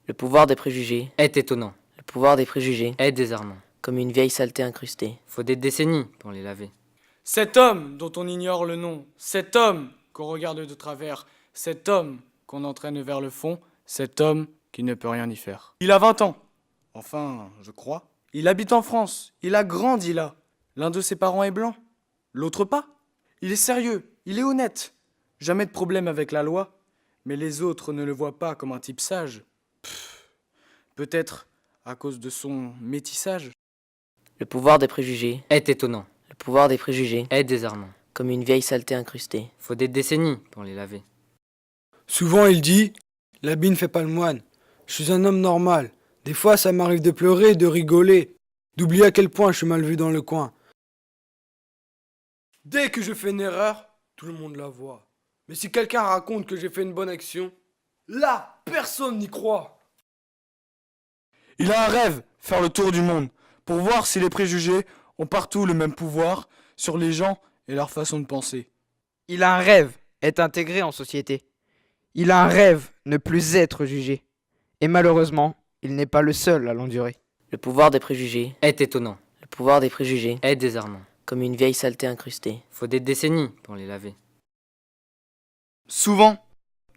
Le pouvoir des préjugés est étonnant, Le pouvoir des préjugés est désarmant. comme une vieille saleté incrustée. Faut des décennies pour les laver. Cet homme dont on ignore le nom, cet homme qu'on regarde de travers, cet homme qu'on entraîne vers le fond, cet homme qui ne peut rien y faire. Il a 20 ans. Enfin, je crois. Il habite en France. Il a grandi là. L'un de ses parents est blanc, l'autre pas. Il est sérieux, il est honnête. Jamais de problème avec la loi. Mais les autres ne le voient pas comme un type sage. Peut-être à cause de son métissage. Le pouvoir des préjugés Est étonnant, Le pouvoir des préjugés est désarmant. comme une vieille saleté incrustée. Faut des décennies pour les laver. Souvent il dit « L'habit ne fait pas le moine. Je suis un homme normal. Des fois ça m'arrive de pleurer, de rigoler, d'oublier à quel point je suis mal vu dans le coin. Dès que je fais une erreur, tout le monde la voit. Mais si quelqu'un raconte que j'ai fait une bonne action, là, personne n'y croit. Il a un rêve, faire le tour du monde, pour voir si les préjugés ont partout le même pouvoir sur les gens et leur façon de penser. Il a un rêve, être intégré en société. Il a un rêve, ne plus être jugé. Et malheureusement, il n'est pas le seul à l'endurer. Le pouvoir des préjugés Est étonnant, Le pouvoir des préjugés est désarmant. comme une vieille saleté incrustée. Faut des décennies pour les laver. Souvent,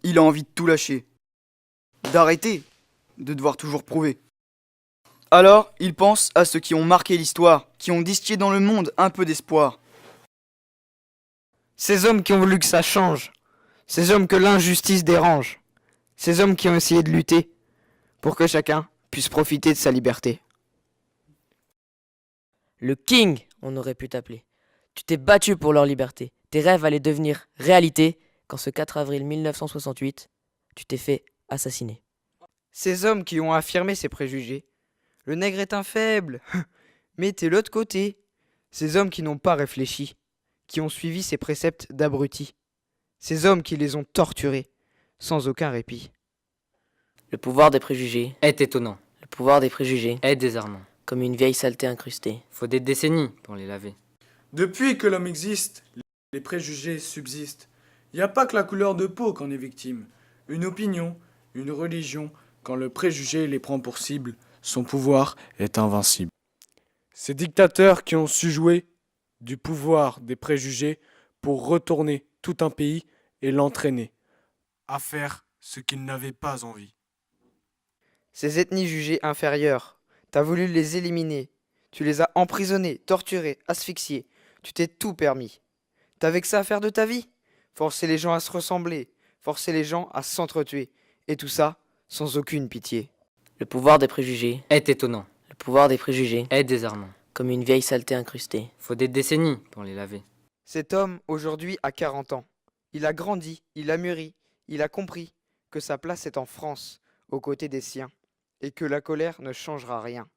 il a envie de tout lâcher, d'arrêter, de devoir toujours prouver. Alors, il pense à ceux qui ont marqué l'histoire, qui ont distillé dans le monde un peu d'espoir. Ces hommes qui ont voulu que ça change. Ces hommes que l'injustice dérange. Ces hommes qui ont essayé de lutter pour que chacun puisse profiter de sa liberté. Le King, on aurait pu t'appeler. Tu t'es battu pour leur liberté. Tes rêves allaient devenir réalité quand ce 4 avril 1968, tu t'es fait assassiner. Ces hommes qui ont affirmé ces préjugés. Le nègre est un faible. Mais t'es l'autre côté. Ces hommes qui n'ont pas réfléchi, qui ont suivi ces préceptes d'abrutis. Ces hommes qui les ont torturés, sans aucun répit. Le pouvoir des préjugés Est étonnant, Le pouvoir des préjugés est désarmant. comme une vieille saleté incrustée. Faut des décennies pour les laver. Depuis que l'homme existe, les préjugés subsistent. Il n'y a pas que la couleur de peau qu'en est victime. Une opinion, une religion, quand le préjugé les prend pour cible, son pouvoir est invincible. Ces dictateurs qui ont su jouer du pouvoir des préjugés pour retourner tout un pays et l'entraîner à faire ce qu'il n'avait pas envie. Ces ethnies jugées inférieures, t'as voulu les éliminer. Tu les as emprisonnés, torturés, asphyxiés. Tu t'es tout permis. T'avais que ça à faire de ta vie? Forcer les gens à se ressembler, forcer les gens à s'entretuer. Et tout ça sans aucune pitié. Le pouvoir des préjugés Est étonnant, Le pouvoir des préjugés est désarmant. comme une vieille saleté incrustée. Faut des décennies pour les laver. Cet homme, aujourd'hui, a 40 ans. Il a grandi, il a mûri, il a compris que sa place est en France, aux côtés des siens, et que la colère ne changera rien.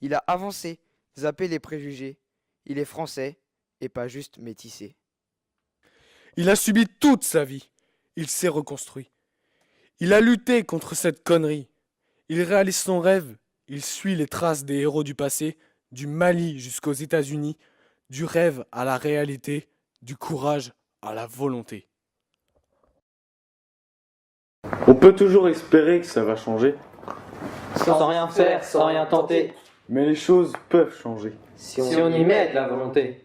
Il a avancé, zappé les préjugés. Il est français, et pas juste métissé. Il a subi toute sa vie. Il s'est reconstruit. Il a lutté contre cette connerie. Il réalise son rêve. Il suit les traces des héros du passé, du Mali jusqu'aux États-Unis, du rêve à la réalité, du courage à la volonté. On peut toujours espérer que ça va changer, Sans rien faire, sans rien tenter, mais les choses peuvent changer. si on y met de la volonté.